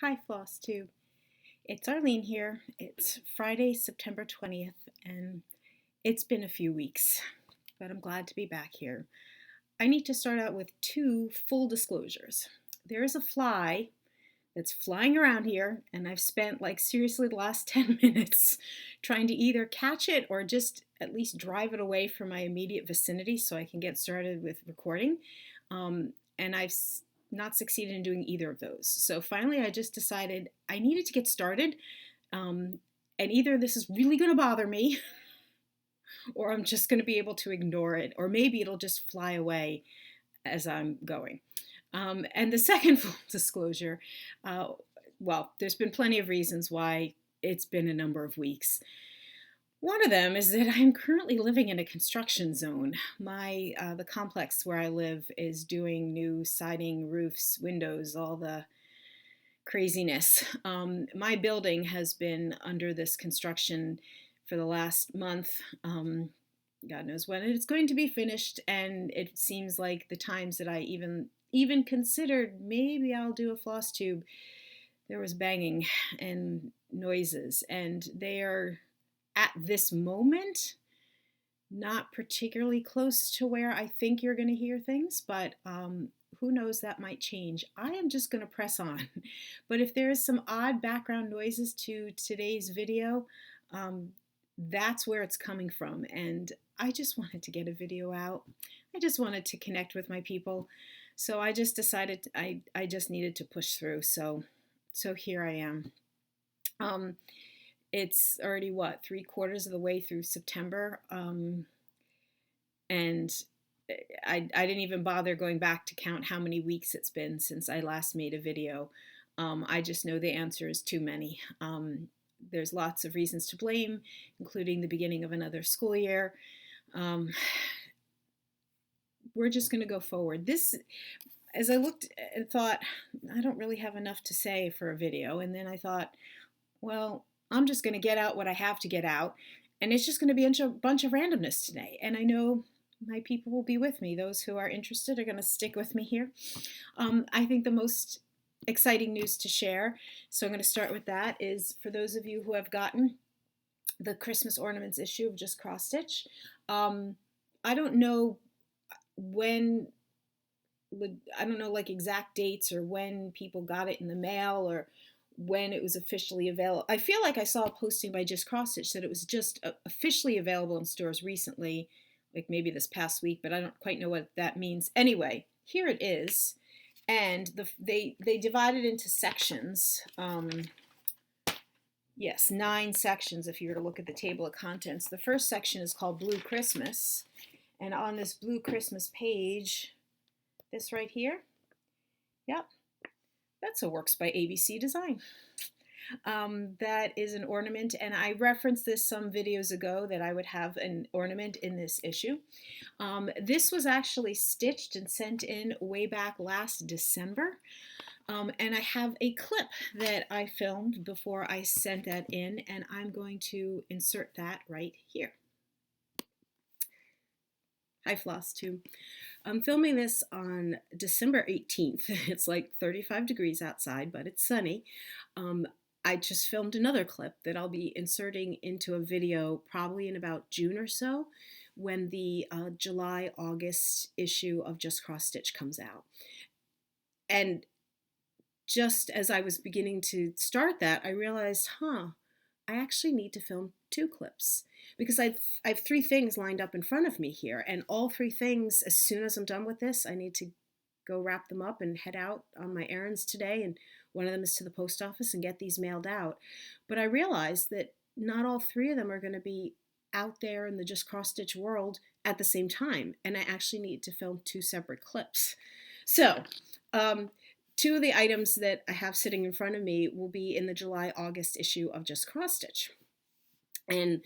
Hi, Flosstube. It's Arlene here. It's Friday, September 20th, and it's been a few weeks, but I'm glad to be back here. I need to start out with two full disclosures. There is a fly that's flying around here, and I've spent like seriously the last 10 minutes trying to either catch it or just at least drive it away from my immediate vicinity so I can get started with recording. And I've not succeeded in doing either of those. So finally, I just decided I needed to get started. Um, and either this is really going to bother me, or I'm just going to be able to ignore it, or maybe it'll just fly away as I'm going. And the second full disclosure, well, there's been plenty of reasons why it's been a number of weeks. One of them is that I'm currently living in a construction zone. The complex where I live is doing new siding, roofs, windows, all the craziness. My building has been under this construction for the last month. God knows when it's going to be finished, and it seems like the times that I even considered maybe I'll do a floss tube, there was banging and noises, and they are at this moment not particularly close to where I think you're going to hear things, but who knows, that might change. I am just going to press on. But if there is some odd background noises to today's video, that's where it's coming from. And I just wanted to get a video out. I just wanted to connect with my people. So I just decided I just needed to push through. So here I am. It's already what, 3/4 of the way through September, and I didn't even bother going back to count how many weeks it's been since I last made a video. I just know the answer is too many. There's lots of reasons to blame, including the beginning of another school year. We're just going to go forward. As I looked and thought, I don't really have enough to say for a video, and then I thought, well, I'm just going to get out what I have to get out, and it's just going to be a bunch of randomness today. And I know my people will be with me. Those who are interested are going to stick with me here. I think the most exciting news to share, so I'm going to start with that, is for those of you who have gotten the Christmas ornaments issue of Just Cross Stitch. I don't know like exact dates or when people got it in the mail or when it was officially available. I feel like I saw a posting by Just Cross Stitch that it was just officially available in stores recently, like maybe this past week, but I don't quite know what that means. Anyway, here it is, and they divided into sections. Yes, 9 sections if you were to look at the table of contents. The first section is called Blue Christmas, and on this Blue Christmas page, this right here, yep, that's a Works by ABC design. That is an ornament, and I referenced this some videos ago that I would have an ornament in this issue. This was actually stitched and sent in way back last December, and I have a clip that I filmed before I sent that in, and I'm going to insert that right here. Hi, Flosstube. I'm filming this on December 18th. It's like 35 degrees outside, but it's sunny. I just filmed another clip that I'll be inserting into a video probably in about June or so when the July-August issue of Just Cross Stitch comes out. And just as I was beginning to start that, I realized, I actually need to film 2 clips because I have 3 things lined up in front of me here, and all 3 things, as soon as I'm done with this, I need to go wrap them up and head out on my errands today, and one of them is to the post office and get these mailed out. But I realized that not all 3 of them are going to be out there in the Just Cross Stitch world at the same time, and I actually need to film 2 separate clips. So 2 of the items that I have sitting in front of me will be in the July-August issue of Just Cross Stitch. And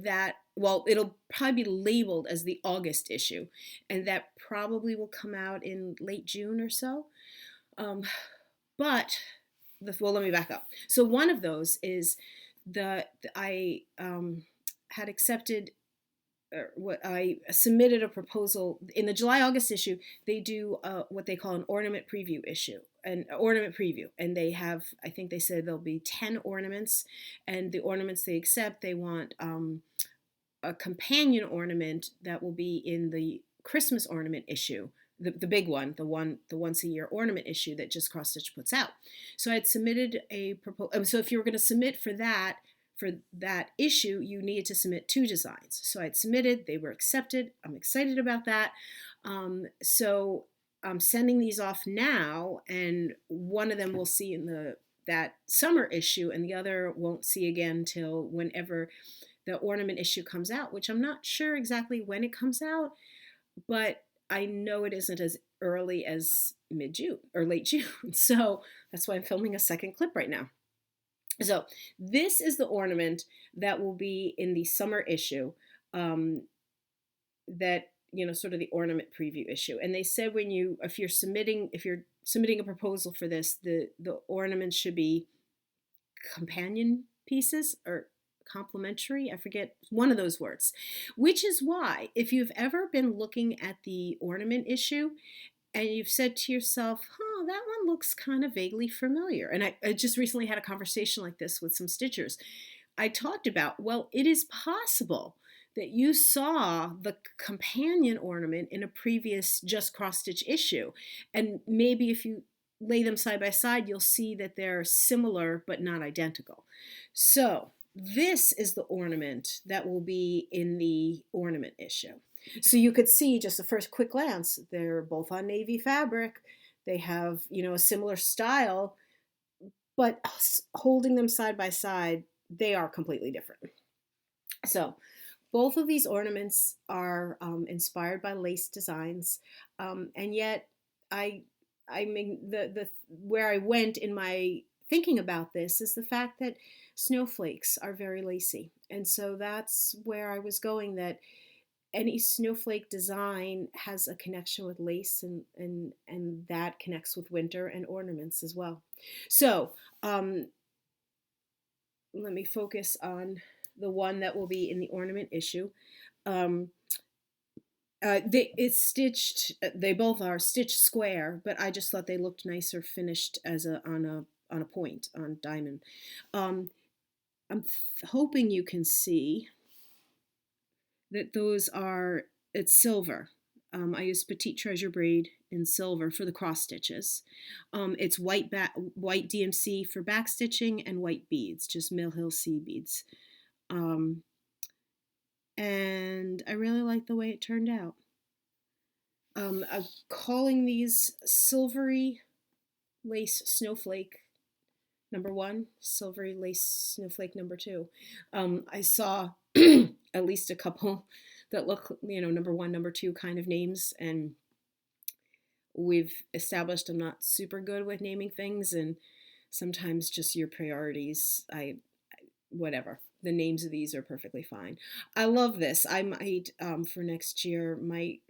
that, well, it'll probably be labeled as the August issue, and that probably will come out in late June or so. Well, let me back up. So one of those is I had accepted what I submitted a proposal in the July-August issue. They do what they call an ornament preview issue. an ornament preview, and they have, I think they said there'll be 10 ornaments, and the ornaments they accept, they want a companion ornament that will be in the Christmas ornament issue, the big one, the once a year ornament issue that Just Cross Stitch puts out. So I had submitted a proposal. So if you were going to submit for that issue, you needed to submit 2 designs. So I had submitted, they were accepted. I'm excited about that. So I'm sending these off now, and one of them we'll see in that summer issue, and the other won't see again till whenever the ornament issue comes out, which I'm not sure exactly when it comes out, but I know it isn't as early as mid-June or late June. So that's why I'm filming a second clip right now. So this is the ornament that will be in the summer issue, that, sort of the ornament preview issue. And they said if you're submitting a proposal for this, the ornaments should be companion pieces or complementary, I forget one of those words, which is why if you've ever been looking at the ornament issue and you've said to yourself, that one looks kind of vaguely familiar. And I just recently had a conversation like this with some stitchers. I talked about, well, it is possible that you saw the companion ornament in a previous Just Cross Stitch issue. And maybe if you lay them side by side, you'll see that they're similar but not identical. So this is the ornament that will be in the ornament issue. So you could see just the first quick glance, they're both on navy fabric. They have, a similar style, but holding them side by side, they are completely different. So both of these ornaments are inspired by lace designs, and yet I mean where I went in my thinking about this is the fact that snowflakes are very lacy, and so that's where I was going, that any snowflake design has a connection with lace, and that connects with winter and ornaments as well. So let me focus on the one that will be in the ornament issue. It's stitched. They both are stitched square, but I just thought they looked nicer finished as on a point on diamond. I'm hoping you can see that it's silver. I used Petite Treasure braid in silver for the cross stitches. It's white DMC for back stitching and white beads, just Mill Hill seed beads. And I really like the way it turned out. I'm calling these silvery lace snowflake number 1, silvery lace snowflake number 2. I saw at least a couple that look, number 1, number 2 kind of names, and we've established I'm not super good with naming things, and sometimes just your priorities, whatever. The names of these are perfectly fine. I love this. I might, for next year, might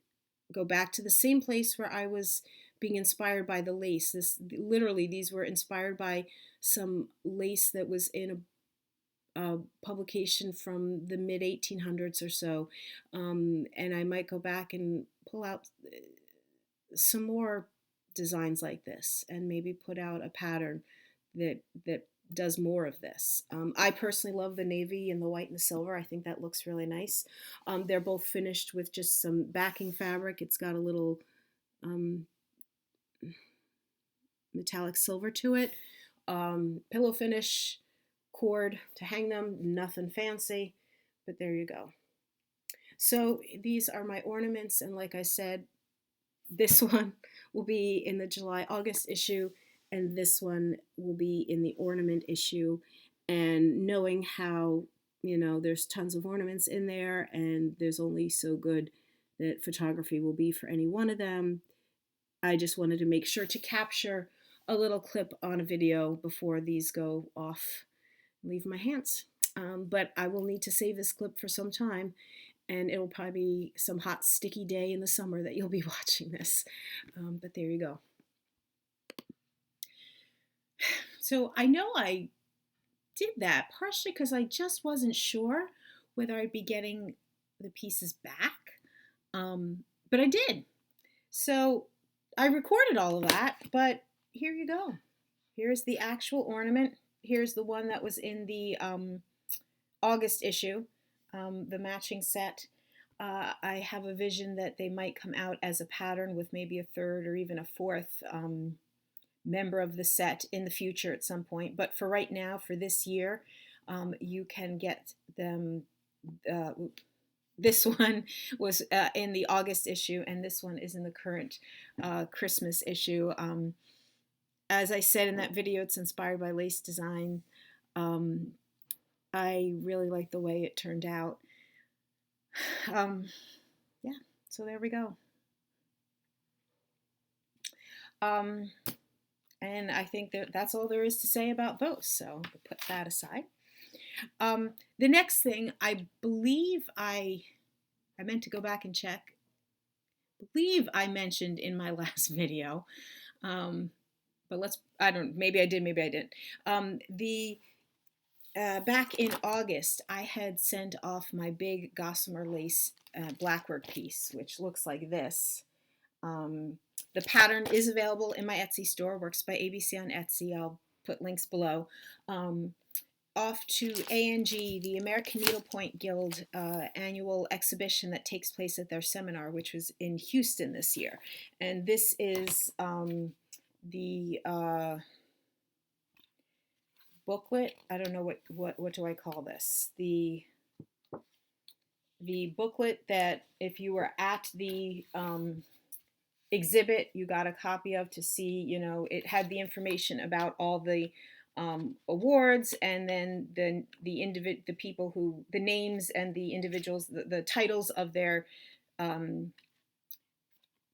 go back to the same place where I was being inspired by the lace. These were inspired by some lace that was in a publication from the mid 1800s or so, and I might go back and pull out some more designs like this and maybe put out a pattern that does more of this. I personally love the navy and the white and the silver. I think that looks really nice. They're both finished with just some backing fabric. It's got a little metallic silver to it. Pillow finish, cord to hang them, nothing fancy, but there you go. So these are my ornaments, and like I said, this one will be in the July-August issue, and this one will be in the ornament issue. And knowing how, there's tons of ornaments in there, and there's only so good that photography will be for any one of them, I just wanted to make sure to capture a little clip on a video before these go off and leave my hands. But I will need to save this clip for some time, and it'll probably be some hot, sticky day in the summer that you'll be watching this. But there you go. So I know I did that partially because I just wasn't sure whether I'd be getting the pieces back, but I did. So I recorded all of that, but here you go. Here's the actual ornament. Here's the one that was in the August issue, the matching set. I have a vision that they might come out as a pattern with maybe a third or even a fourth member of the set in the future at some point. But for right now, for this year, you can get them. This one was in the August issue, and this one is in the current Christmas issue. As I said in that video, it's inspired by lace design. I really like the way it turned out. Yeah, so there we go. And I think that's all there is to say about those, so we'll put that aside. The next thing, I believe I meant to go back and check. I believe I mentioned in my last video, but maybe I did, maybe I didn't. Back in August, I had sent off my big gossamer lace blackwork piece, which looks like this. The pattern is available in my Etsy store, Works by ABC on Etsy. I'll put links below. Off to ANG, the American Needlepoint Guild annual exhibition that takes place at their seminar, which was in Houston this year. And this is the booklet. I don't know what do I call this? The booklet that if you were at the exhibit, you got a copy of to see, you know, it had the information about all the awards, and then the people who, the names and the individuals, the titles of their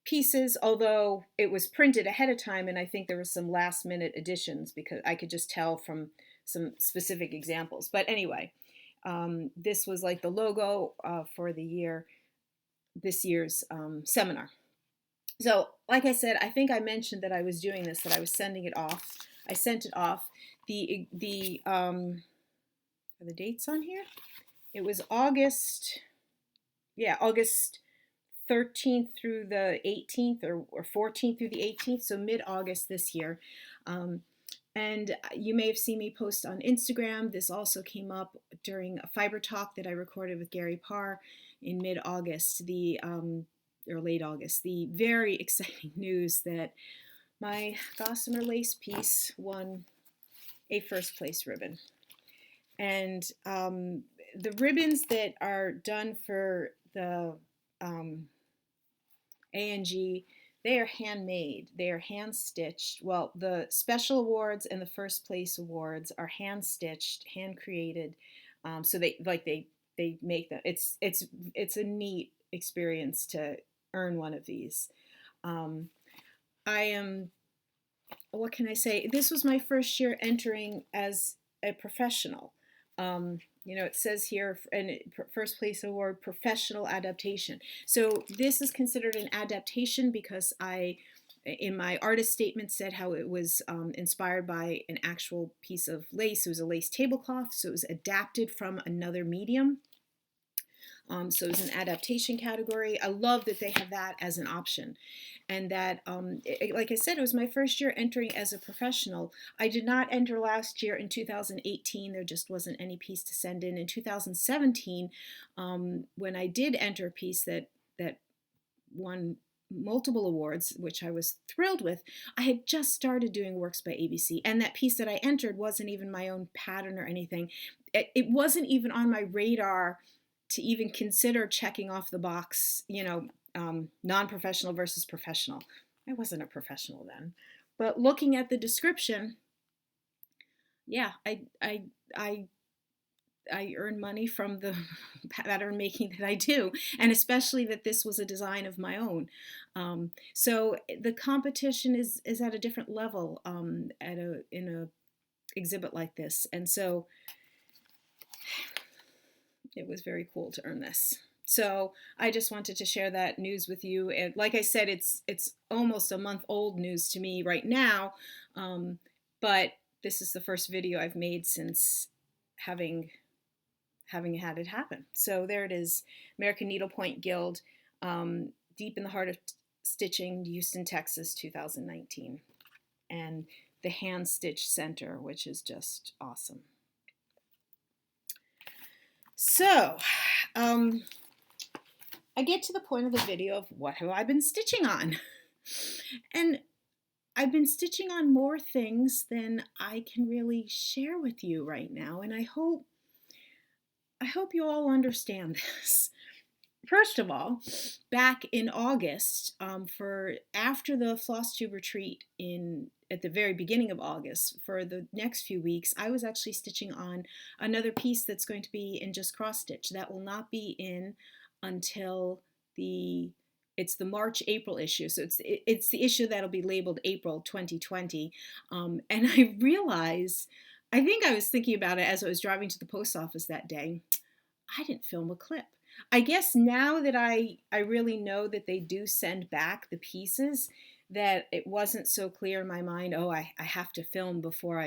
pieces, although it was printed ahead of time, and I think there was some last minute additions because I could just tell from some specific examples. But anyway, this was like the logo for this year's seminar. So like I said, I think I mentioned that I was doing this, that I was sending it off. I sent it off. Are the dates on here? It was August 13th through the 18th, or 14th through the 18th, so mid-August this year. And you may have seen me post on Instagram. This also came up during a fiber talk that I recorded with Gary Parr in mid-August, or late August. The very exciting news that my gossamer lace piece won a first place ribbon. And the ribbons that are done for the ANG, they are handmade. They are hand stitched. Well, the special awards and the first place awards are hand stitched, hand created. So they make them. It's a neat experience to earn one of these. What can I say? This was my first year entering as a professional. You know, it says here, first place award, professional adaptation. So this is considered an adaptation because in my artist statement, said how it was inspired by an actual piece of lace. It was a lace tablecloth, so it was adapted from another medium. So it's an adaptation category. I love that they have that as an option. And that, like I said, it was my first year entering as a professional. I did not enter last year in 2018. There just wasn't any piece to send in. In 2017, when I did enter a piece that won multiple awards, which I was thrilled with, I had just started doing Works by ABC. And that piece that I entered wasn't even my own pattern or anything. It wasn't even on my radar to even consider checking off the box, you know, non-professional versus professional. I wasn't a professional then. But looking at the description, yeah, I earn money from the pattern making that I do, and especially that this was a design of my own. So the competition is at a different level in a exhibit like this, and so it was very cool to earn this. So I just wanted to share that news with you. And like I said, it's almost a month old news to me right now, but this is the first video I've made since having had it happen. So there it is, American Needlepoint Guild, Deep in the Heart of Stitching, Houston, Texas, 2019. and the hand stitch center, which is just awesome. So, I get to the point of the video of what have I been stitching on? And I've been stitching on more things than I can really share with you right now, and I hope you all understand this. First of all, back in August, for after the Flosstube retreat at the very beginning of August, for the next few weeks, I was actually stitching on another piece that's going to be in just cross stitch. That will not be in until it's the March-April issue. So it's the issue that'll be labeled April 2020. And I realized, I think I was thinking about it as I was driving to the post office that day, I didn't film a clip. I guess now that I really know that they do send back the pieces, that it wasn't so clear in my mind, oh, I have to film before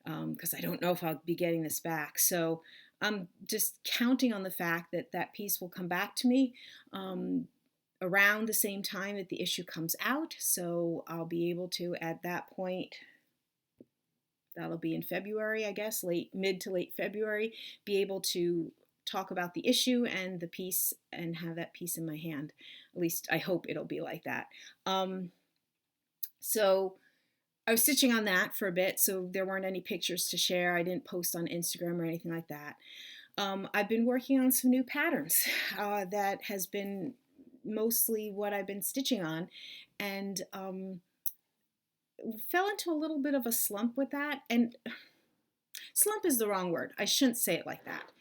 because I don't know if I'll be getting this back. So I'm just counting on the fact that that piece will come back to me around the same time that the issue comes out. So I'll be able to, at that point, that'll be in February, I guess, mid to late February, be able to talk about the issue and the piece and have that piece in my hand. At least I hope it'll be like that. So I was stitching on that for a bit, so there weren't any pictures to share. I didn't post on Instagram or anything like that. I've been working on some new patterns. That has been mostly what I've been stitching on, and fell into a little bit of a slump with that. And slump is the wrong word. I shouldn't say it like that.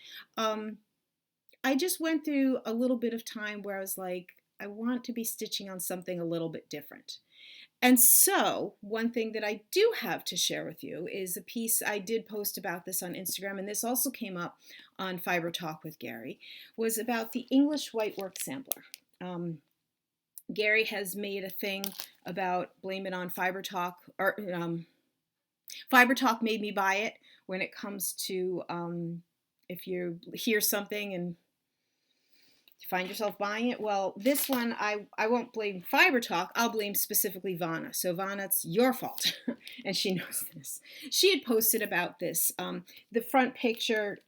I just went through a little bit of time where I was like, I want to be stitching on something a little bit different. And so one thing that I do have to share with you is a piece I did post about this on Instagram, and this also came up on Fiber Talk with Gary, was about the English Whitework Sampler. Gary has made a thing about blame it on Fiber Talk, or Fiber Talk made me buy it when it comes to if you hear something and you find yourself buying it. Well, this one, I won't blame Fiber Talk. I'll blame specifically Vanna. So Vanna, it's your fault. And she knows this. She had posted about this. The front picture,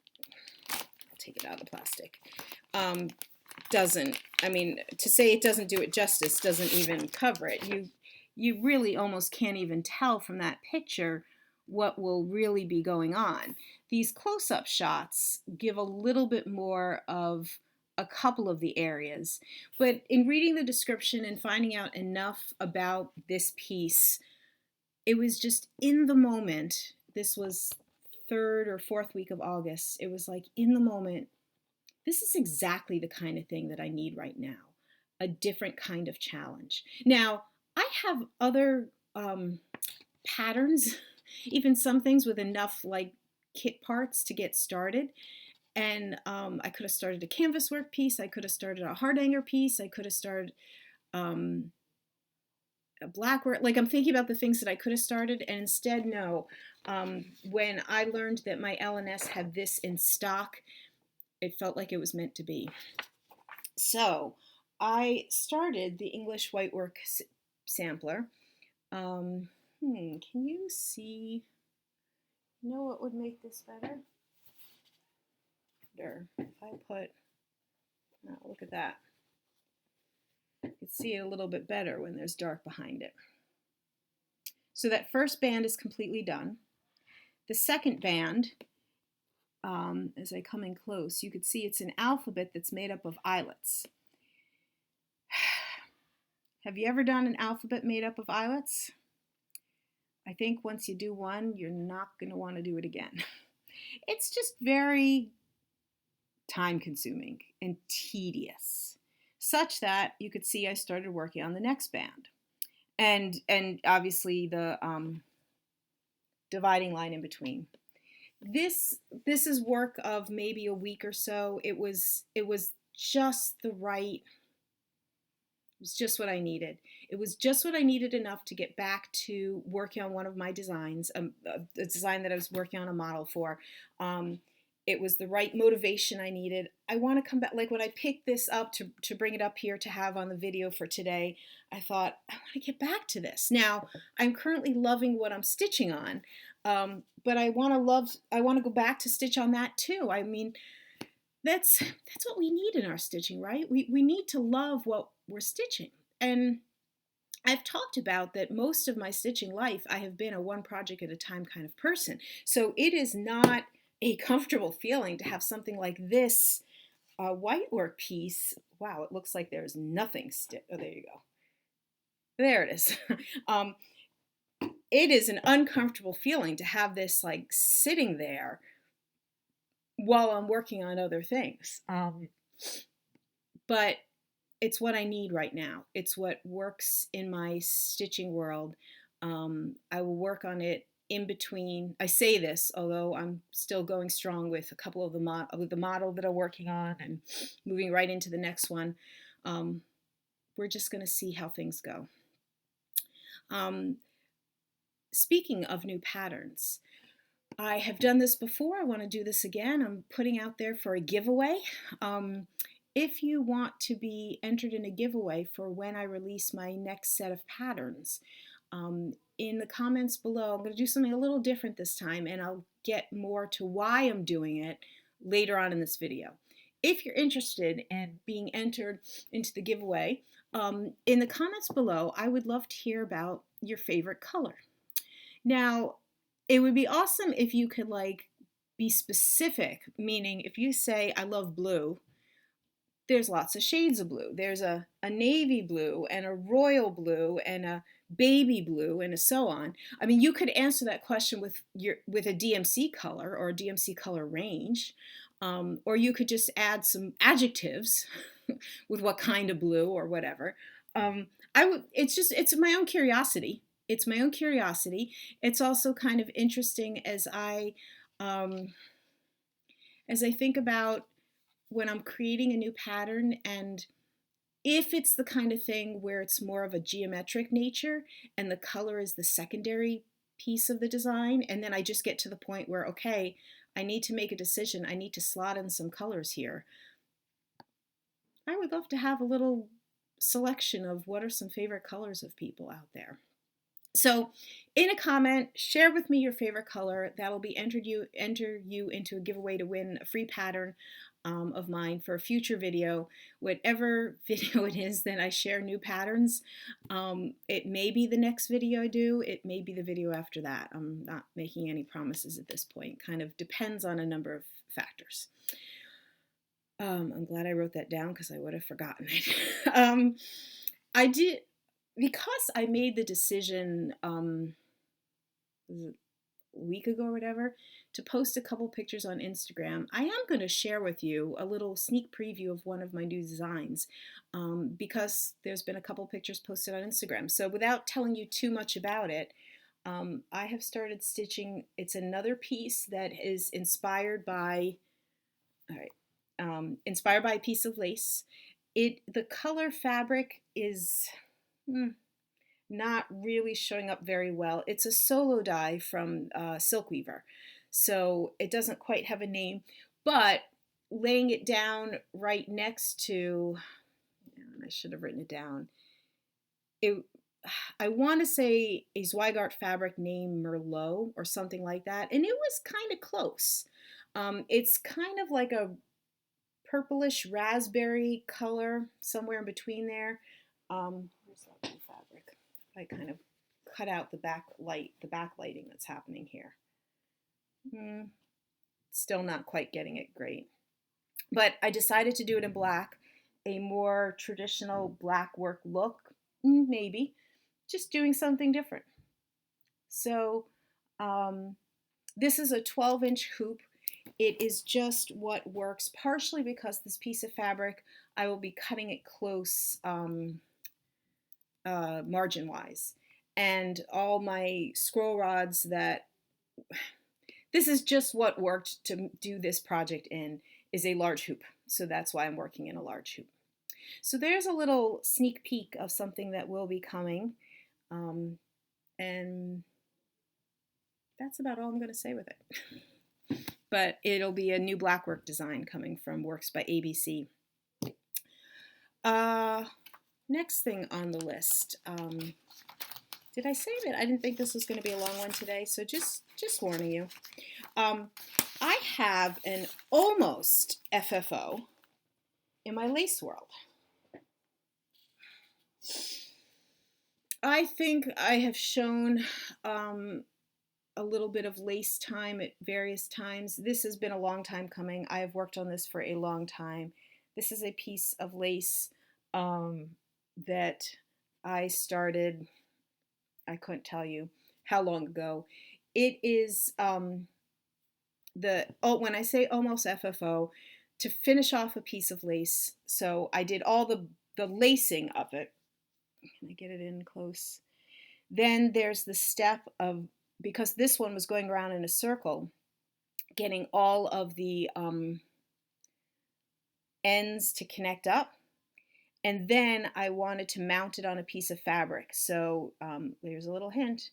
I'll take it out of the plastic, doesn't, I mean, to say it doesn't do it justice doesn't even cover it. You really almost can't even tell from that picture what will really be going on. These close-up shots give a little bit more of a couple of the areas, but in reading the description and finding out enough about this piece, it was just in the moment. This was third or fourth week of August. It was like in the moment, this is exactly the kind of thing that I need right now, a different kind of challenge. Now, I have other patterns, even some things with enough like kit parts to get started. And I could have started a canvas work piece. I could have started a heart hanger piece. I could have started a black work. Like, I'm thinking about the things that I could have started, and instead, no. When I learned that my LNS had this in stock, it felt like it was meant to be. So I started the English Whitework Sampler. Can you see? You know what would make this better? If I put, oh, look at that. You can see it a little bit better when there's dark behind it. So that first band is completely done. The second band, as I come in close, you can see it's an alphabet that's made up of eyelets. Have you ever done an alphabet made up of eyelets? I think once you do one, you're not going to want to do it again. It's just very time-consuming and tedious, such that you could see I started working on the next band, and obviously the dividing line in between. This is work of maybe a week or so. It was just the right. It was just what I needed. It was just what I needed enough to get back to working on one of my designs, a design that I was working on a model for. It was the right motivation I needed. I want to come back. Like when I picked this up to bring it up here to have on the video for today, I thought, I want to get back to this. Now, I'm currently loving what I'm stitching on, but I want to go back to stitch on that too. I mean, that's what we need in our stitching, right? We need to love what we're stitching. And I've talked about that most of my stitching life, I have been a one project at a time kind of person. So it is not a comfortable feeling to have something like this white work piece. Wow, it looks like there's nothing stitched. Oh, there you go. There it is. It is an uncomfortable feeling to have this like sitting there while I'm working on other things. But it's what I need right now. It's what works in my stitching world. I will work on it in between. I say this, although I'm still going strong with a couple of the model that I'm working on and moving right into the next one. We're just going to see how things go. Speaking of new patterns, I have done this before. I want to do this again. I'm putting out there for a giveaway. If you want to be entered in a giveaway for when I release my next set of patterns, in the comments below, I'm going to do something a little different this time, and I'll get more to why I'm doing it later on in this video. If you're interested in being entered into the giveaway, in the comments below, I would love to hear about your favorite color. Now, it would be awesome if you could like be specific, meaning if you say, I love blue, there's lots of shades of blue. There's a navy blue and a royal blue and a baby blue and so on. I mean, you could answer that question with a DMC color or a DMC color range, or you could just add some adjectives with what kind of blue or whatever. It's my own curiosity. It's my own curiosity. It's also kind of interesting as I think about when I'm creating a new pattern, and if it's the kind of thing where it's more of a geometric nature and the color is the secondary piece of the design, and then I just get to the point where, okay, I need to make a decision. I need to slot in some colors here. I would love to have a little selection of what are some favorite colors of people out there. So in a comment, share with me your favorite color. That'll be enter you into a giveaway to win a free pattern of mine for a future video. Whatever video it is that I share new patterns, it may be the next video I do, it may be the video after that. I'm not making any promises at this point. Kind of depends on a number of factors. I'm glad I wrote that down because I would have forgotten it. I did, because I made the decision a week ago or whatever to post a couple pictures on Instagram. I am going to share with you a little sneak preview of one of my new designs because there's been a couple pictures posted on Instagram. So without telling you too much about it, I have started stitching. It's another piece that is inspired by, inspired by a piece of lace. The color fabric is not really showing up very well. It's a solo dye from Silkweaver, so it doesn't quite have a name, but laying it down right next to, I should have written it down, I want to say a Zweigart fabric named Merlot or something like that, and it was kind of close. It's kind of like a purplish raspberry color, somewhere in between there. Where's that blue fabric? I kind of cut out the backlighting that's happening here. Still not quite getting it great. But I decided to do it in black, a more traditional black work look, maybe, just doing something different. So this is a 12-inch hoop. It is just what works, partially because this piece of fabric, I will be cutting it close margin-wise. And all my scroll rods this is just what worked to do this project in, is a large hoop. So that's why I'm working in a large hoop. So there's a little sneak peek of something that will be coming. And that's about all I'm going to say with it. but it'll be a new blackwork design coming from Works by ABC. Next thing on the list. Did I say that I didn't think this was going to be a long one today? So just warning you. I have an almost FFO in my lace world. I think I have shown a little bit of lace time at various times. This has been a long time coming. I have worked on this for a long time. This is a piece of lace that I started, I couldn't tell you how long ago. It is when I say almost FFO, to finish off a piece of lace. So I did all the lacing of it. Can I get it in close? Then there's the step of, because this one was going around in a circle, getting all of the ends to connect up. And then I wanted to mount it on a piece of fabric. So there's a little hint.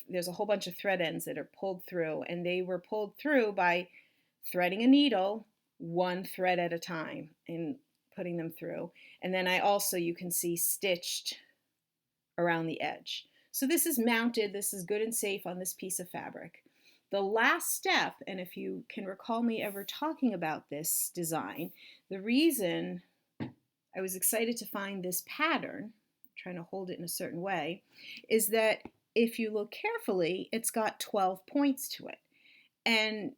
There's a whole bunch of thread ends that are pulled through, and they were pulled through by threading a needle one thread at a time and putting them through. And then I also, you can see, stitched around the edge. So this is mounted, this is good and safe on this piece of fabric. The last step, and if you can recall me ever talking about this design, the reason I was excited to find this pattern, trying to hold it in a certain way, is that if you look carefully, it's got 12 points to it. And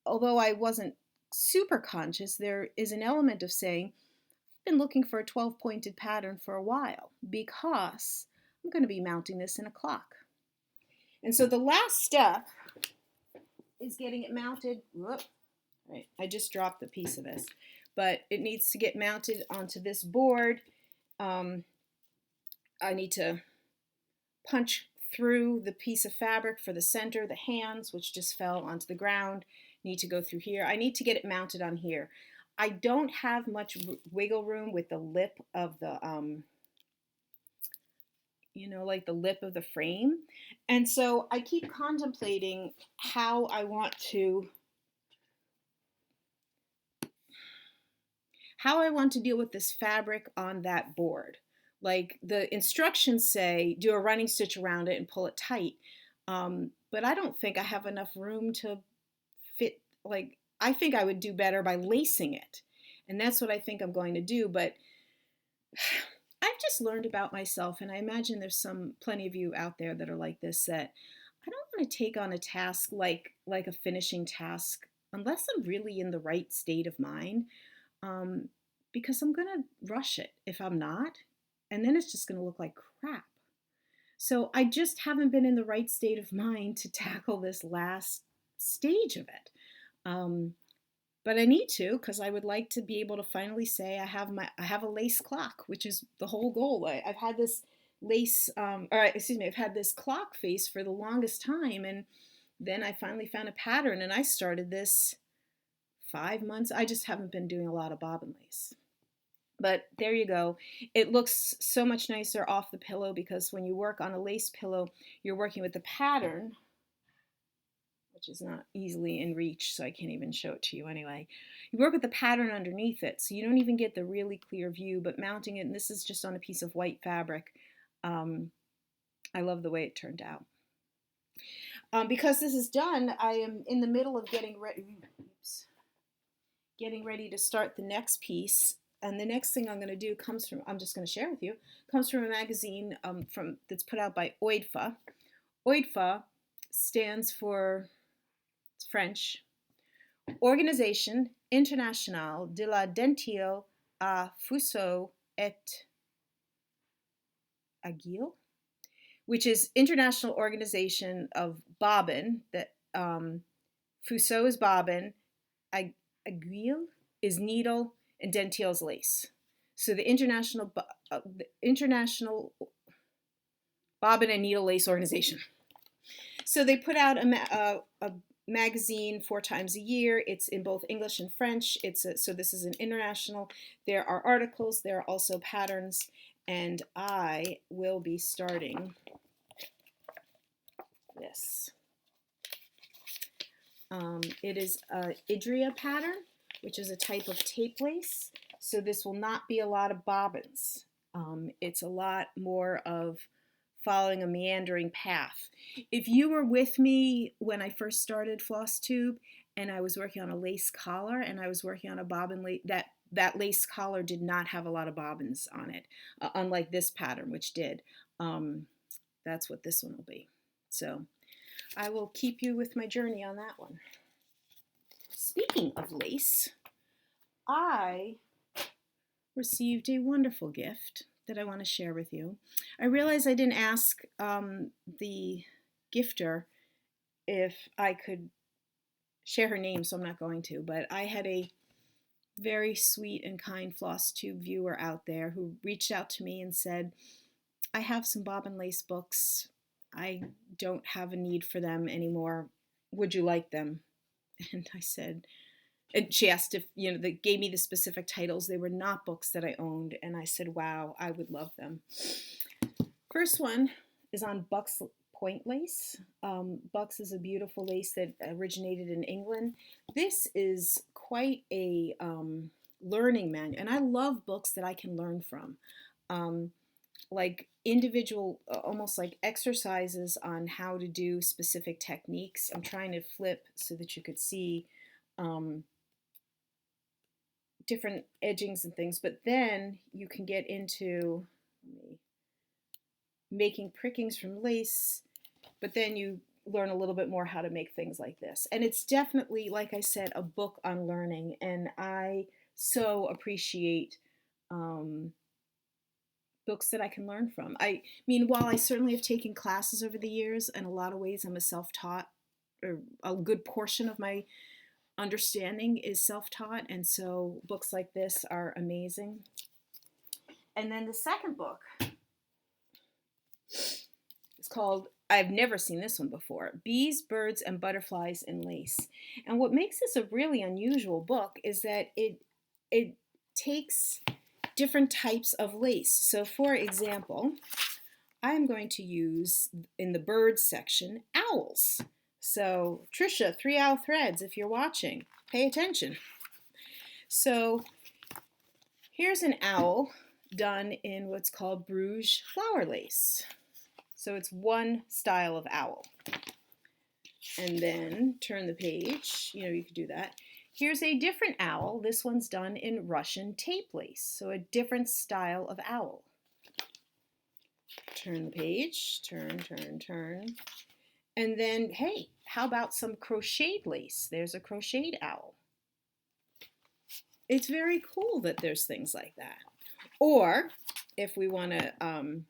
although I wasn't super conscious, there is an element of saying, I've been looking for a 12-pointed pattern for a while because I'm going to be mounting this in a clock. And so the last step is getting it mounted. Whoop, right, I just dropped a piece of this, but it needs to get mounted onto this board. I need to punch through the piece of fabric for the center, the hands, which just fell onto the ground, need to go through here. I need to get it mounted on here. I don't have much wiggle room with the lip of the, like the lip of the frame. And so I keep contemplating how I want to deal with this fabric on that board. Like the instructions say, do a running stitch around it and pull it tight. But I don't think I have enough room to fit, I think I would do better by lacing it. And that's what I think I'm going to do. But I've just learned about myself, and I imagine there's plenty of you out there that are like this, that I don't want to take on a task like a finishing task unless I'm really in the right state of mind, because I'm going to rush it if I'm not, and then it's just going to look like crap. So I just haven't been in the right state of mind to tackle this last stage of it. But I need to, because I would like to be able to finally say I have a lace clock, which is the whole goal. I've had this I've had this clock face for the longest time, and then I finally found a pattern, and I started this 5 months. I just haven't been doing a lot of bobbin lace. But there you go. It looks so much nicer off the pillow, because when you work on a lace pillow, you're working with the pattern, which is not easily in reach, so I can't even show it to you anyway. You work with the pattern underneath it, so you don't even get the really clear view, but mounting it, and this is just on a piece of white fabric, I love the way it turned out. Because this is done, I am in the middle of getting ready to start the next piece. And the next thing I'm going to do I'm just going to share with you, comes from a magazine that's put out by OIDFA. OIDFA stands for, it's French, Organisation Internationale de la Dentelle à Fuseau et Aiguille, which is International Organization of Bobbin. That Fuseau is bobbin, aiguille is needle, and dentelle is lace. So the International Bobbin and Needle Lace Organization. So they put out a magazine 4 times a year. It's in both English and French. So this is an international. There are articles. There are also patterns. And I will be starting this. It is a Idria pattern, which is a type of tape lace. So this will not be a lot of bobbins. It's a lot more of following a meandering path. If you were with me when I first started Flosstube and I was working on a lace collar and I was working on a bobbin lace, that lace collar did not have a lot of bobbins on it, unlike this pattern, which did. That's what this one will be. So I will keep you with my journey on that one. Speaking of lace, I received a wonderful gift that I want to share with you. I realize I didn't ask the gifter if I could share her name, so I'm not going to, but I had a very sweet and kind Flosstube viewer out there who reached out to me and said, I have some bobbin lace books. I don't have a need for them anymore. Would you like them? And I said, and she asked if, they gave me the specific titles. They were not books that I owned. And I said, wow, I would love them. First one is on Buck's point lace. Buck's is a beautiful lace that originated in England. This is quite a learning manual. And I love books that I can learn from. Like individual, almost like exercises on how to do specific techniques. I'm trying to flip so that you could see different edgings and things, but then you can get into making prickings from lace, but then you learn a little bit more how to make things like this. And it's definitely, like I said, a book on learning, and I so appreciate books that I can learn from. I mean, while I certainly have taken classes over the years, in a lot of ways I'm a self-taught, or a good portion of my understanding is self-taught, and so books like this are amazing. And then the second book is called, I've never seen this one before, Bees, Birds, and Butterflies in Lace. And what makes this a really unusual book is that it takes different types of lace. So for example, I'm going to use, in the birds section, owls. So Trisha, 3 Owl Threads, if you're watching, pay attention. So here's an owl done in what's called Bruges flower lace. So it's one style of owl. And then turn the page, you could do that. Here's a different owl. This one's done in Russian tape lace, so a different style of owl. Turn the page, turn, turn, turn. And then, hey, how about some crocheted lace? There's a crocheted owl. It's very cool that there's things like that. Or, if we want to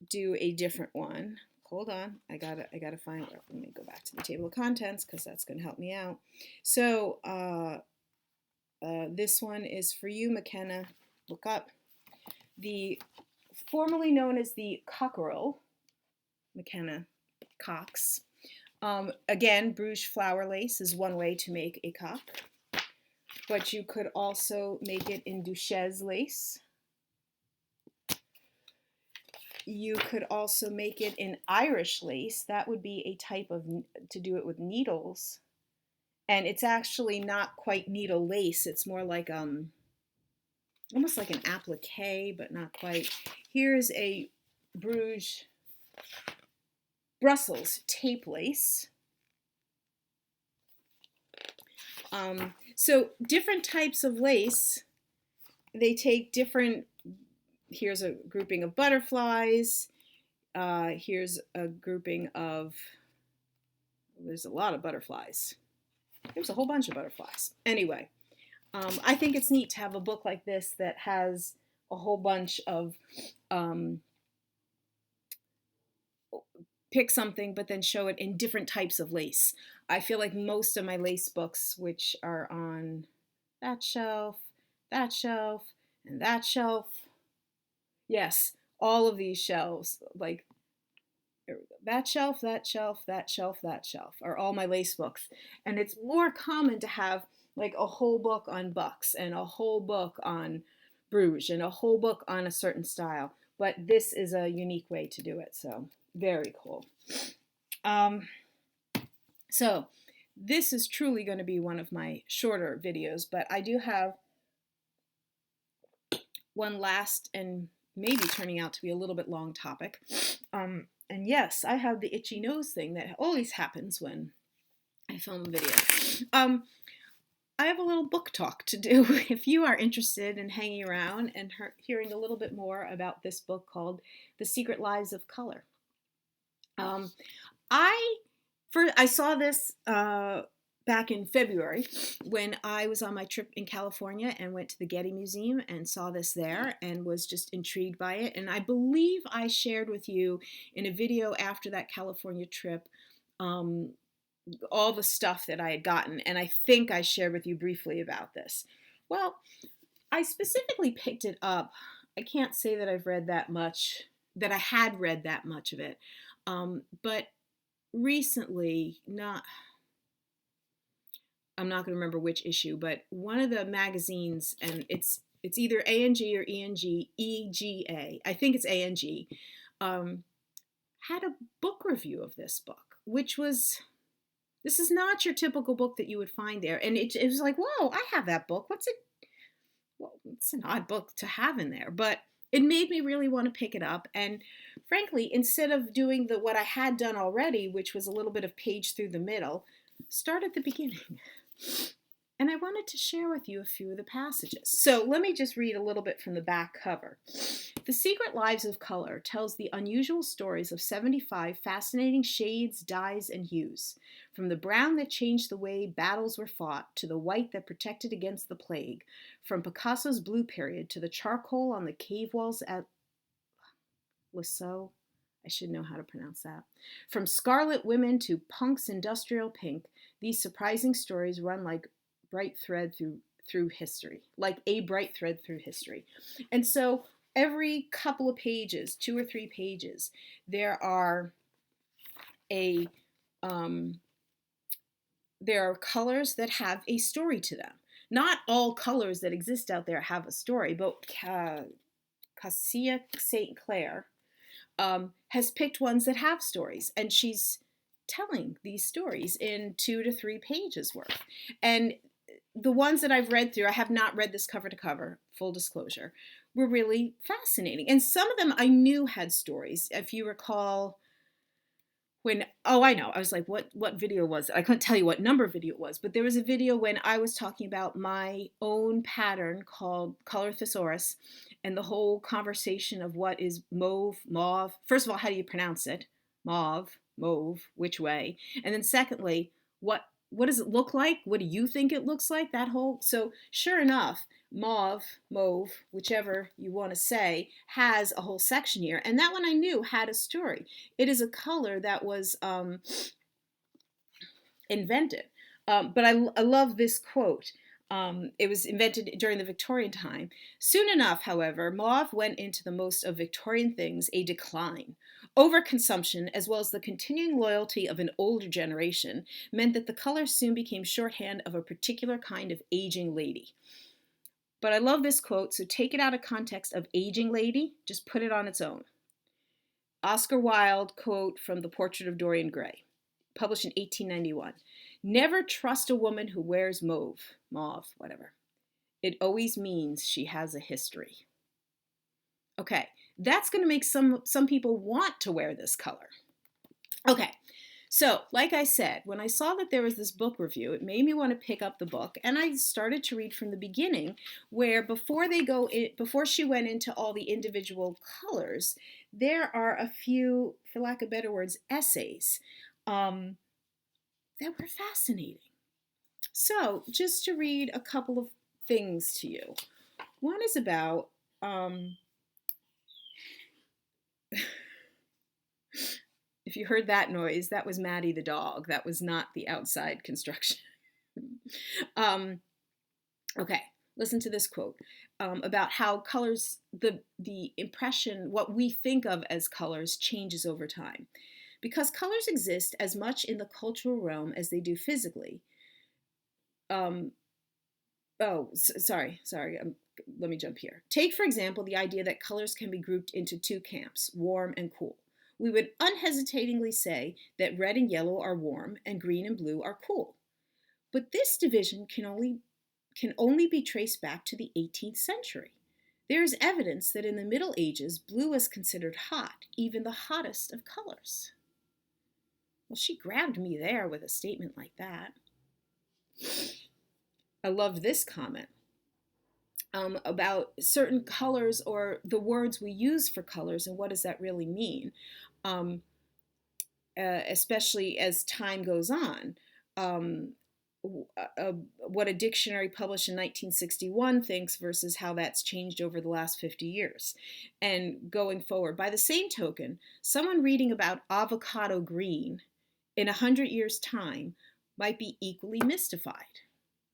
do a different one, hold on, I gotta find, let me go back to the table of contents because that's going to help me out. So this one is for you, McKenna. Look up the formerly known as the cockerel, McKenna Cox. Again, Bruges flower lace is one way to make a cock, but you could also make it in Duchesse lace. You could also make it in Irish lace. That would be a type of, to do it with needles. And it's actually not quite needle lace. It's more like, almost like an applique, but not quite. Here's a Brussels tape lace. So different types of lace, they take different, here's a grouping of butterflies. Here's a grouping of, there's a lot of butterflies. There's a whole bunch of butterflies. Anyway, I think it's neat to have a book like this that has a whole bunch of, pick something, but then show it in different types of lace. I feel like most of my lace books, which are on that shelf, and that shelf, yes, all of these shelves, like that shelf, that shelf, that shelf, that shelf, are all my lace books. And it's more common to have like a whole book on Bucks and a whole book on Bruges and a whole book on a certain style. But this is a unique way to do it, so very cool. So this is truly going to be one of my shorter videos, but I do have one last and maybe turning out to be a little bit long topic. And yes, I have the itchy nose thing that always happens when I film a video. I have a little book talk to do. If you are interested in hanging around and hearing a little bit more about this book called The Secret Lives of Color. I saw this back in February when I was on my trip in California and went to the Getty Museum and saw this there and was just intrigued by it. And I believe I shared with you in a video after that California trip all the stuff that I had gotten, and I think I shared with you briefly about this. Well, I specifically picked it up. I can't say that I've read that much, that I had read that much of it, but recently, I'm not going to remember which issue, but one of the magazines, and it's either A&G or EGA, I think it's A&G, had a book review of this book, which was... This is not your typical book that you would find there. And it was like, whoa, I have that book. Well, it's an odd book to have in there. But it made me really want to pick it up. And frankly, instead of doing what I had done already, which was a little bit of page through the middle, start at the beginning. And I wanted to share with you a few of the passages. So let me just read a little bit from the back cover. The Secret Lives of Color tells the unusual stories of 75 fascinating shades, dyes, and hues. From the brown that changed the way battles were fought to the white that protected against the plague. From Picasso's blue period to the charcoal on the cave walls at Lascaux. I should know how to pronounce that. From scarlet women to Punk's industrial pink, these surprising stories run like bright thread through history, like a bright thread through history. And so every couple of pages, 2 or 3 pages, there are colors that have a story to them. Not all colors that exist out there have a story, but Cassia St. Clair has picked ones that have stories, and she's telling these stories in 2 to 3 pages worth. And the ones that I've read through, I have not read this cover to cover, full disclosure, were really fascinating. And some of them I knew had stories. If you recall I was like, what video was it? I couldn't tell you what number video it was, but there was a video when I was talking about my own pattern called Color Thesaurus and the whole conversation of what is mauve. First of all, how do you pronounce it? Mauve, which way? And then secondly, what does it look like? What do you think it looks like? So sure enough, mauve, whichever you want to say, has a whole section here. And that one I knew had a story. It is a color that was invented. But I love this quote. It was invented during the Victorian time. Soon enough, however, mauve went into the most of Victorian things a decline. Overconsumption, as well as the continuing loyalty of an older generation, meant that the color soon became shorthand of a particular kind of aging lady. But I love this quote, so take it out of context of aging lady, just put it on its own. Oscar Wilde quote from The Portrait of Dorian Gray, published in 1891. Never trust a woman who wears mauve, whatever. It always means she has a history. Okay, that's going to make some people want to wear this color. Okay, so like I said, when I saw that there was this book review, it made me want to pick up the book, and I started to read from the beginning, where before she went into all the individual colors, there are a few, for lack of better words, essays that were fascinating. So just to read a couple of things to you. One is about if you heard that noise, that was Maddie the dog. That was not the outside construction. Okay, listen to this quote about how colors, the impression, what we think of as colors changes over time. Because colors exist as much in the cultural realm as they do physically. Sorry. Let me jump here. Take, for example, the idea that colors can be grouped into 2 camps, warm and cool. we would unhesitatingly say that red and yellow are warm and green and blue are cool. But this division can only be traced back to the 18th century. There is evidence that in the Middle Ages, blue was considered hot, even the hottest of colors. Well, she grabbed me there with a statement like that. I love this comment about certain colors or the words we use for colors and what does that really mean, especially as time goes on. What a dictionary published in 1961 thinks versus how that's changed over the last 50 years and going forward. By the same token, someone reading about avocado green in 100 years' time might be equally mystified.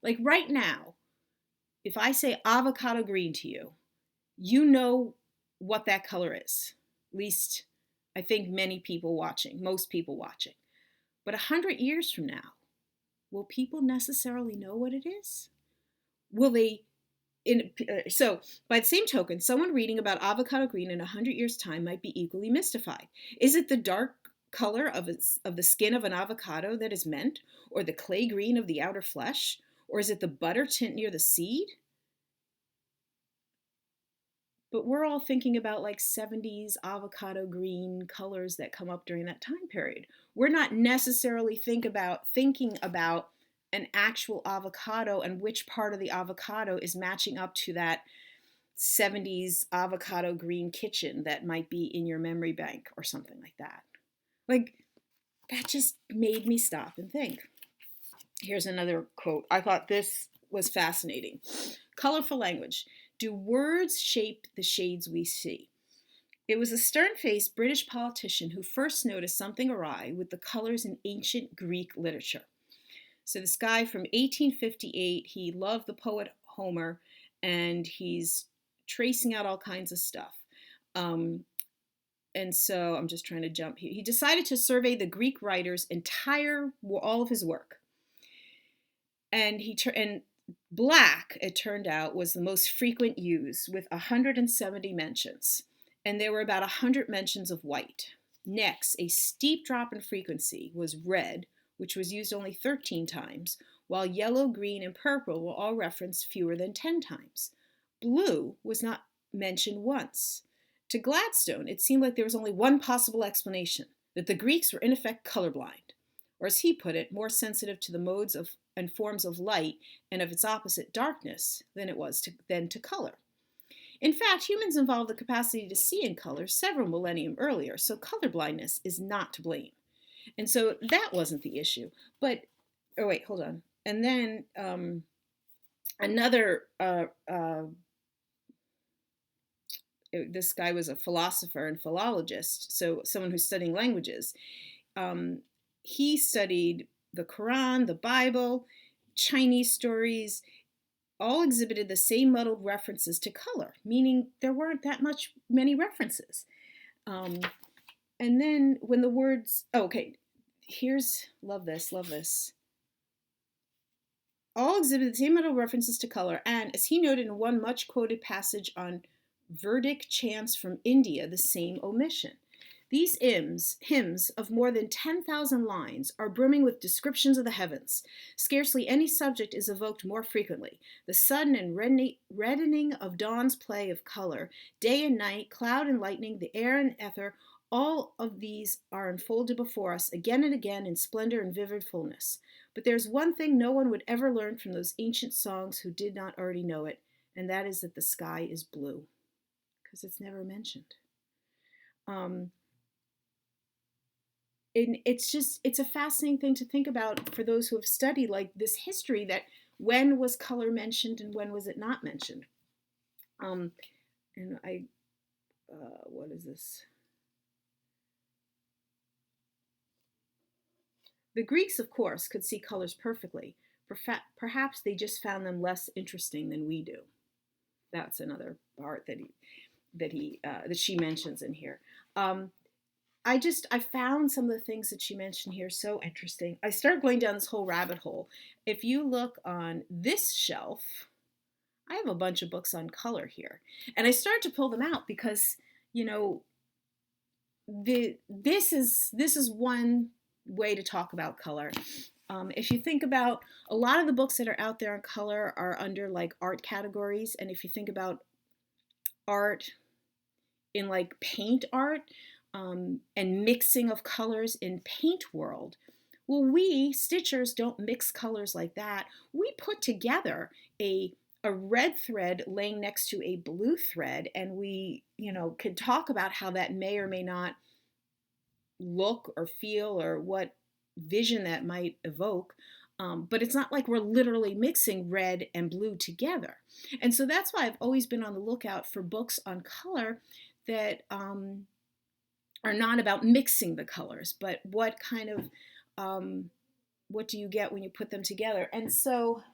Like right now, if I say avocado green to you, you know what that color is. At least I think most people watching. But 100 years from now, will people necessarily know what it is? Will they? So, by the same token, someone reading about avocado green in 100 years' time might be equally mystified. Is it the dark color of the skin of an avocado that is meant, or the clay green of the outer flesh, or is it the butter tint near the seed? But we're all thinking about like 70s avocado green colors that come up during that time period. We're not necessarily thinking about an actual avocado and which part of the avocado is matching up to that 70s avocado green kitchen that might be in your memory bank or something like that. Like, that just made me stop and think. Here's another quote. I thought this was fascinating. Colorful language. Do words shape the shades we see? It was a stern-faced British politician who first noticed something awry with the colors in ancient Greek literature. So this guy from 1858, he loved the poet Homer, and he's tracing out all kinds of stuff. And so I'm just trying to jump here. He decided to survey the Greek writers' all of his work. And black, it turned out, was the most frequent use with 170 mentions. And there were about 100 mentions of white. Next, a steep drop in frequency was red, which was used only 13 times, while yellow, green, and purple were all referenced fewer than 10 times. Blue was not mentioned once. To Gladstone, it seemed like there was only one possible explanation, that the Greeks were in effect colorblind, or as he put it, more sensitive to the modes and forms of light and of its opposite, darkness, than to color. In fact, humans evolved the capacity to see in color several millennium earlier, so colorblindness is not to blame. And so that wasn't the issue. But, oh wait, hold on. And then this guy was a philosopher and philologist, so someone who's studying languages. He studied the Quran, the Bible, Chinese stories, all exhibited the same muddled references to color, meaning there weren't many references. And then when the words, love this. All exhibited the same muddled references to color, and as he noted in one much quoted passage on Vedic chants from India, the same omission. These hymns of more than 10,000 lines are brimming with descriptions of the heavens. Scarcely any subject is evoked more frequently. The sudden and reddening of dawn's play of color, day and night, cloud and lightning, the air and ether, all of these are unfolded before us again and again in splendor and vivid fullness. But there's one thing no one would ever learn from those ancient songs who did not already know it, and that is that the sky is blue, because it's never mentioned. And it's a fascinating thing to think about for those who have studied like this history, that when was color mentioned and when was it not mentioned? What is this? The Greeks, of course, could see colors perfectly. Perhaps they just found them less interesting than we do. That's another part that she mentions in here. I found some of the things that she mentioned here so interesting. I started going down this whole rabbit hole. If you look on this shelf, I have a bunch of books on color here. And I started to pull them out because, this is one way to talk about color. If you think about a lot of the books that are out there on color are under like art categories, and if you think about art in like paint art, and mixing of colors in paint world, well, we stitchers don't mix colors like that. We put together a red thread laying next to a blue thread, and we, can talk about how that may or may not look or feel or what vision that might evoke. But it's not like we're literally mixing red and blue together. And so that's why I've always been on the lookout for books on color that are not about mixing the colors, but what kind of, what do you get when you put them together? And so,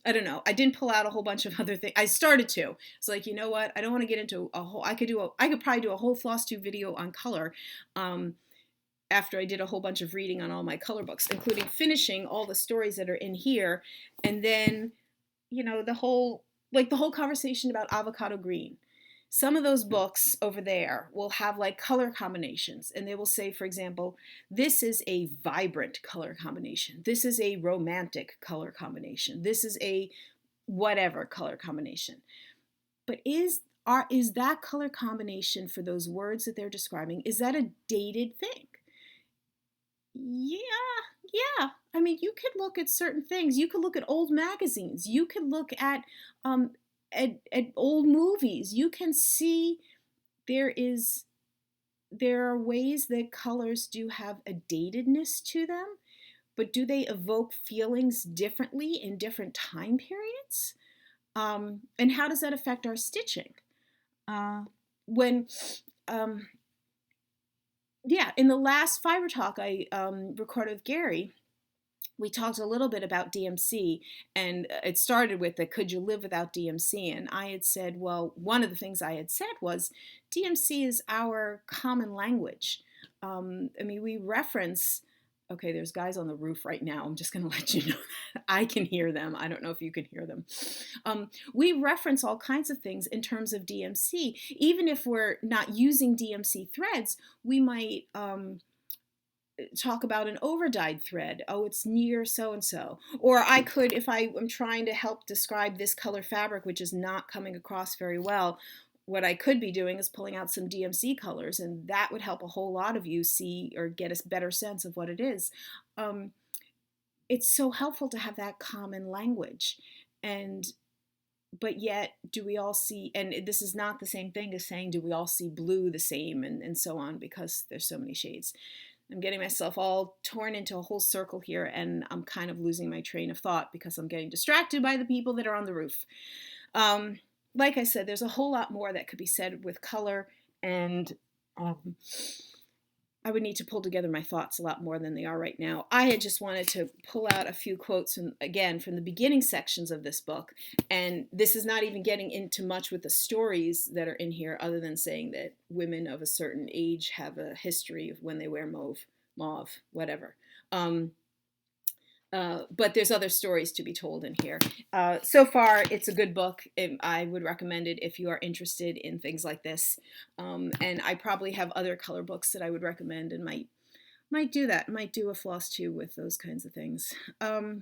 I don't know. I didn't pull out a whole bunch of other things. I started to. It's like, you know what? I don't want to get into a whole. I could probably do a whole Flosstube video on color. After I did a whole bunch of reading on all my color books, including finishing all the stories that are in here, and then, the whole conversation about avocado green. Some of those books over there will have like color combinations, and they will say, for example, this is a vibrant color combination. This is a romantic color combination. This is a whatever color combination. But is that color combination for those words that they're describing, is that a dated thing? Yeah. I mean, you could look at certain things. You could look at old magazines. You could look at old movies. You can see there are ways that colors do have a datedness to them, but do they evoke feelings differently in different time periods? And how does that affect our stitching? When in the last Fiber Talk I recorded with Gary, we talked a little bit about DMC, and it started with the could you live without DMC? And I had said, well, one of the things I had said was DMC is our common language. I mean, we reference, okay, there's guys on the roof right now. I'm just going to let you know that I can hear them. I don't know if you can hear them. We reference all kinds of things in terms of DMC. Even if we're not using DMC threads, we might talk about an overdyed thread. Oh, it's near so-and-so. Or I could, if I am trying to help describe this color fabric, which is not coming across very well, what I could be doing is pulling out some DMC colors, and that would help a whole lot of you see or get a better sense of what it is. It's so helpful to have that common language. But yet, do we all see, and this is not the same thing as saying, do we all see blue the same, and so on, because there's so many shades. I'm getting myself all torn into a whole circle here, and I'm kind of losing my train of thought because I'm getting distracted by the people that are on the roof. Like I said, there's a whole lot more that could be said with color, and I would need to pull together my thoughts a lot more than they are right now. I had just wanted to pull out a few quotes from the beginning sections of this book, and this is not even getting into much with the stories that are in here, other than saying that women of a certain age have a history of when they wear mauve, whatever. But there's other stories to be told in here. So far, it's a good book. I would recommend it if you are interested in things like this. And I probably have other color books that I would recommend, and might do that. Might do a Flosstube with those kinds of things. I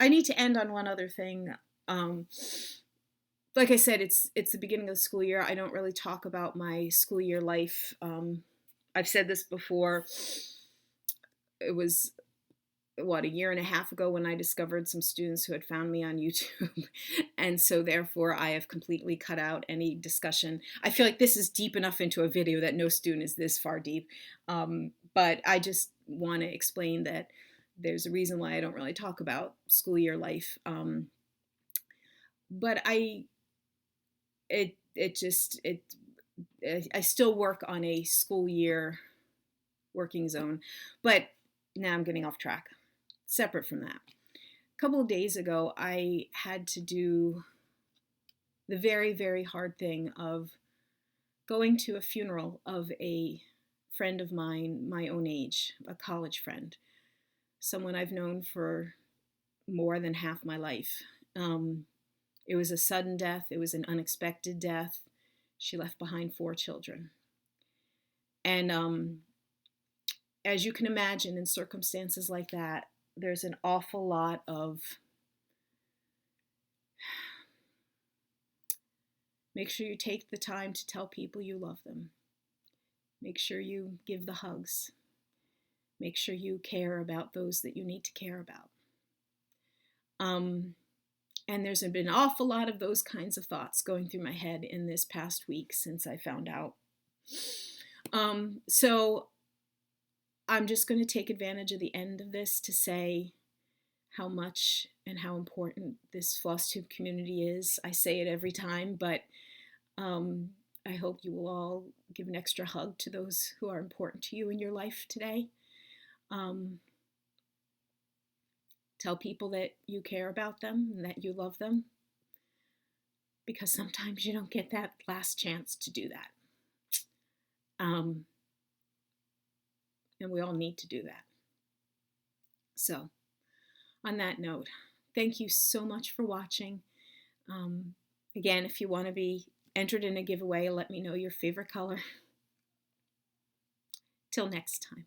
need to end on one other thing. Like I said, it's the beginning of the school year. I don't really talk about my school year life. I've said this before. It was a year and a half ago when I discovered some students who had found me on YouTube. And so therefore I have completely cut out any discussion. I feel like this is deep enough into a video that no student is this far deep. But I just want to explain that there's a reason why I don't really talk about school year life. But I still work on a school year working zone. But now I'm getting off track. Separate from that, a couple of days ago, I had to do the very, very hard thing of going to a funeral of a friend of mine, my own age, a college friend, someone I've known for more than half my life. It was a sudden death. It was an unexpected death. She left behind 4 children. And as you can imagine, in circumstances like that, there's an awful lot of make sure you take the time to tell people you love them. Make sure you give the hugs. Make sure you care about those that you need to care about. And there's been an awful lot of those kinds of thoughts going through my head in this past week since I found out. So I'm just going to take advantage of the end of this to say how much and how important this Flosstube community is. I say it every time, but I hope you will all give an extra hug to those who are important to you in your life today. Tell people that you care about them and that you love them, because sometimes you don't get that last chance to do that. And we all need to do that. So, on that note, thank you so much for watching. Again, if you want to be entered in a giveaway, let me know your favorite color. Till next time.